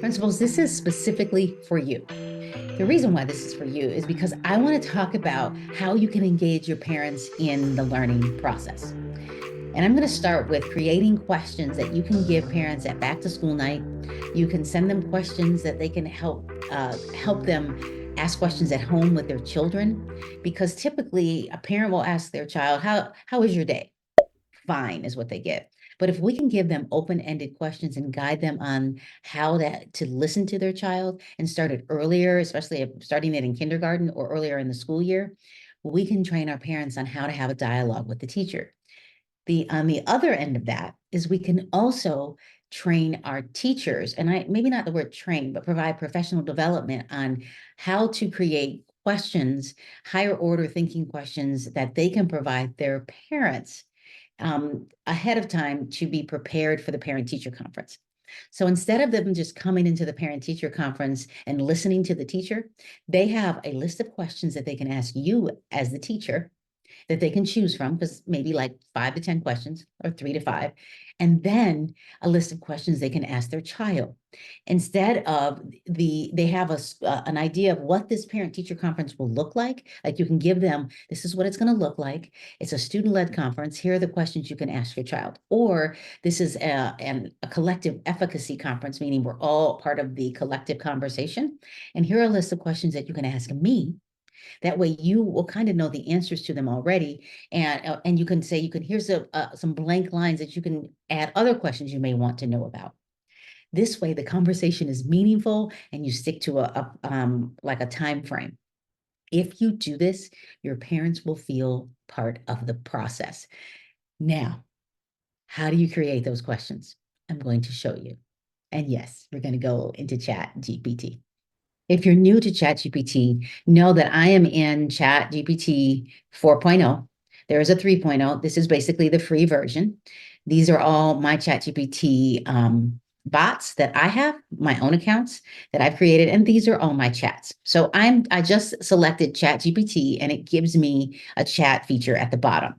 Principals, this is specifically for you. The reason why this is for you is because I want to talk about how you can engage your parents in the learning process. And I'm going to start with creating questions that you can give parents at back to school night. You can send them questions that they can help them ask questions at home with their children, because typically a parent will ask their child, how was your day? Fine is what they get. But if we can give them open-ended questions and guide them on how to listen to their child and start it earlier, especially if starting it in kindergarten or earlier in the school year, we can train our parents on how to have a dialogue with the teacher. On the other end of that is we can also train our teachers, and I maybe not the word train, but provide professional development on how to create questions, higher order thinking questions that they can provide their parents ahead of time to be prepared for the parent teacher conference. So instead of them just coming into the parent teacher conference and listening to the teacher, they have a list of questions that they can ask you as the teacher that they can choose from, because maybe like 5 to 10 questions or 3 to 5, and then a list of questions they can ask their child. Instead of they have an idea of what this parent teacher conference will look like. Like you can give them, this is what it's going to look like. It's a student-led conference. Here are the questions you can ask your child. Or this is a collective efficacy conference, meaning we're all part of the collective conversation. And here are a list of questions that you can ask me. That way you will kind of know the answers to them already. And you can say, here's some blank lines that you can add other questions you may want to know about. This way the conversation is meaningful and you stick to like a time frame. If you do this, your parents will feel part of the process. Now, how do you create those questions? I'm going to show you. And yes, we're going to go into ChatGPT. If you're new to ChatGPT, know that I am in ChatGPT 4.0. There is a 3.0. This is basically the free version. These are all my ChatGPT bots that I have, my own accounts that I've created, and these are all my chats. So I just selected ChatGPT, and it gives me a chat feature at the bottom.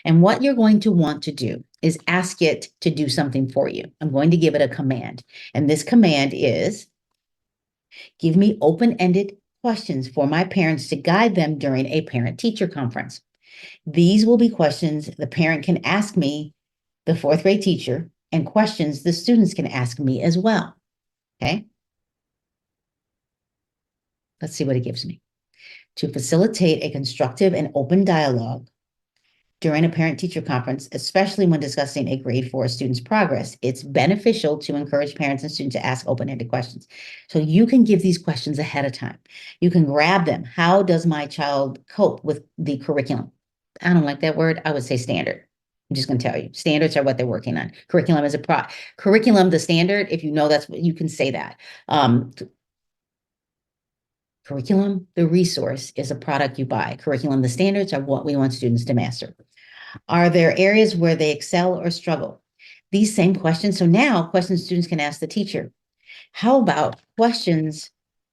And what you're going to want to do is ask it to do something for you. I'm going to give it a command, and this command is, give me open-ended questions for my parents to guide them during a parent-teacher conference. These will be questions the parent can ask me, the fourth grade teacher, and questions the students can ask me as well. Okay? Let's see what it gives me. To facilitate a constructive and open dialogue during a parent-teacher conference, especially when discussing a grade 4 student's progress, it's beneficial to encourage parents and students to ask open-ended questions. So you can give these questions ahead of time. You can grab them. How does my child cope with the curriculum? I don't like that word. I would say standard. I'm just going to tell you, standards are what they're working on. Curriculum is curriculum, the standard. If you know, that's what you can say that. Curriculum, the resource, is a product you buy. Curriculum, the standards, are what we want students to master. Are there areas where they excel or struggle? These same questions. So now questions students can ask the teacher. How about questions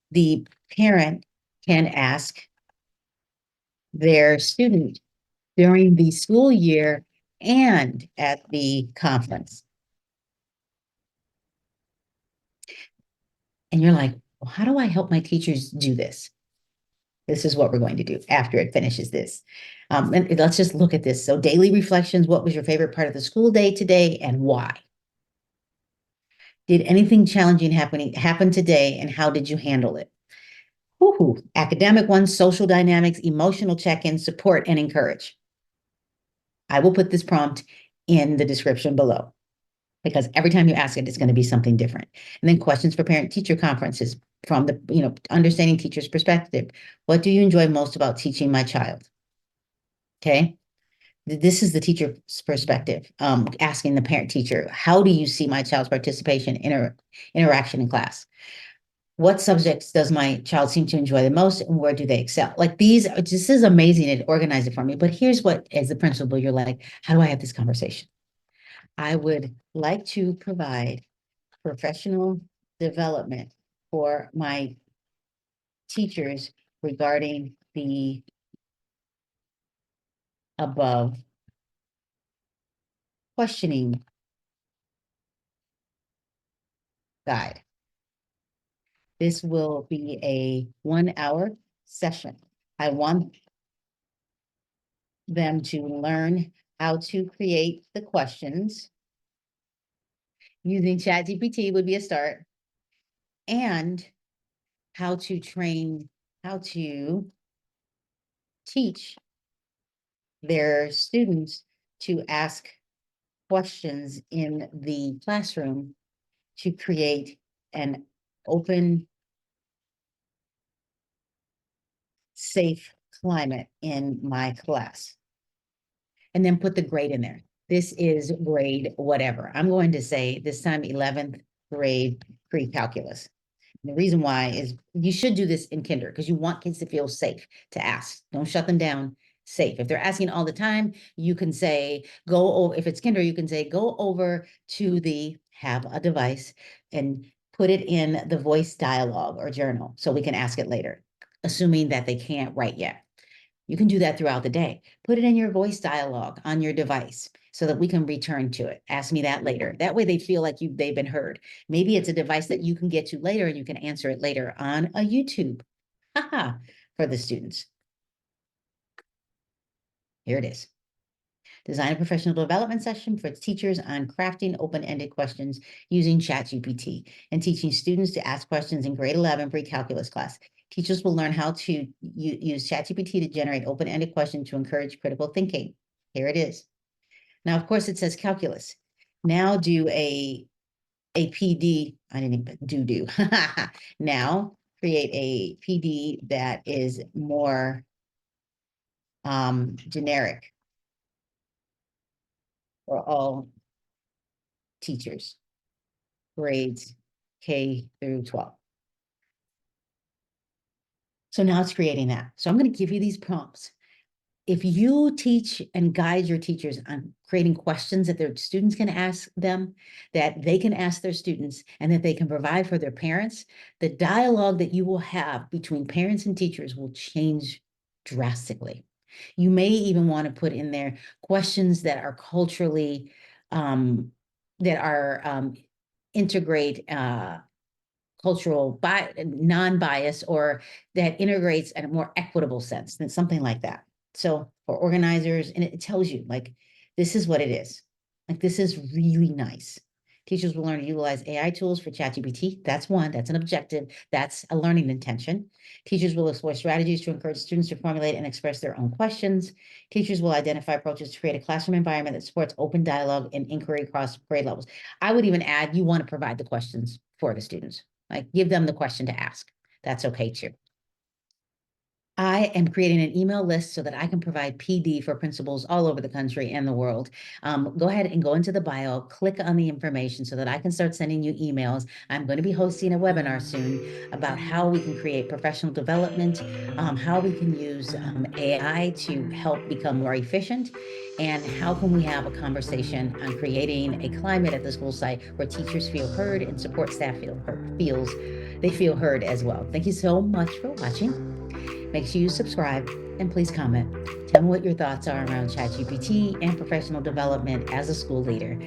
the parent can ask their student during the school year and at the conference? And you're like, well, how do I help my teachers do this? This is what we're going to do after it finishes this. And let's just look at this. So daily reflections, what was your favorite part of the school day today and why? Did anything challenging happen today, and how did you handle it? Woo-hoo. Academic ones, social dynamics, emotional check-in, support, and encourage. I will put this prompt in the description below, because every time you ask it, it's going to be something different. And then questions for parent-teacher conferences from the, understanding teacher's perspective. What do you enjoy most about teaching my child? Okay. This is the teacher's perspective, asking the parent teacher, how do you see my child's participation, interaction in class? What subjects does my child seem to enjoy the most, and where do they excel? Like this is amazing. It organized it for me. But here's what, as the principal, you're like, how do I have this conversation? I would like to provide professional development for my teachers regarding the above questioning guide. This will be a 1 hour session. I want them to learn how to create the questions. Using ChatGPT would be a start, and how to teach their students to ask questions in the classroom to create an open, safe climate in my class. And then put the grade in there. This is grade whatever. I'm going to say this time 11th grade pre-calculus. The reason why is you should do this in kinder because you want kids to feel safe to ask. Don't shut them down. Safe. If they're asking all the time, you can say, go over, if it's kinder, you can say, go over to have a device and put it in the voice dialogue or journal so we can ask it later, assuming that they can't write yet. You can do that throughout the day. Put it in your voice dialogue on your device so that we can return to it. Ask me that later. That way they feel like they've been heard. Maybe it's a device that you can get to later and you can answer it later on a YouTube. Haha, for the students. Here it is. Design a professional development session for teachers on crafting open-ended questions using ChatGPT and teaching students to ask questions in grade 11 pre-calculus class. Teachers will learn how to use ChatGPT to generate open-ended questions to encourage critical thinking. Here it is. Now, of course, it says calculus. Now do a PD. I didn't even do. Now create a PD that is more generic for all teachers, grades K through 12. So now it's creating that. So I'm going to give you these prompts. If you teach and guide your teachers on creating questions that their students can ask them, that they can ask their students, and that they can provide for their parents, the dialogue that you will have between parents and teachers will change drastically. You may even want to put in there questions that are culturally, that are integrate cultural non-bias, or that integrates in a more equitable sense than something like that. So for organizers, and it tells you like, this is what it is. Like, this is really nice. Teachers will learn to utilize AI tools for ChatGPT. That's one, that's an objective. That's a learning intention. Teachers will explore strategies to encourage students to formulate and express their own questions. Teachers will identify approaches to create a classroom environment that supports open dialogue and inquiry across grade levels. I would even add, you want to provide the questions for the students. Like, give them the question to ask. That's okay too. I am creating an email list so that I can provide PD for principals all over the country and the world. Go ahead and go into the bio, click on the information so that I can start sending you emails. I'm going to be hosting a webinar soon about how we can create professional development, how we can use AI to help become more efficient, and how can we have a conversation on creating a climate at the school site where teachers feel heard and support staff they feel heard as well. Thank you so much for watching. Make sure you subscribe and please comment. Tell me what your thoughts are around ChatGPT and professional development as a school leader.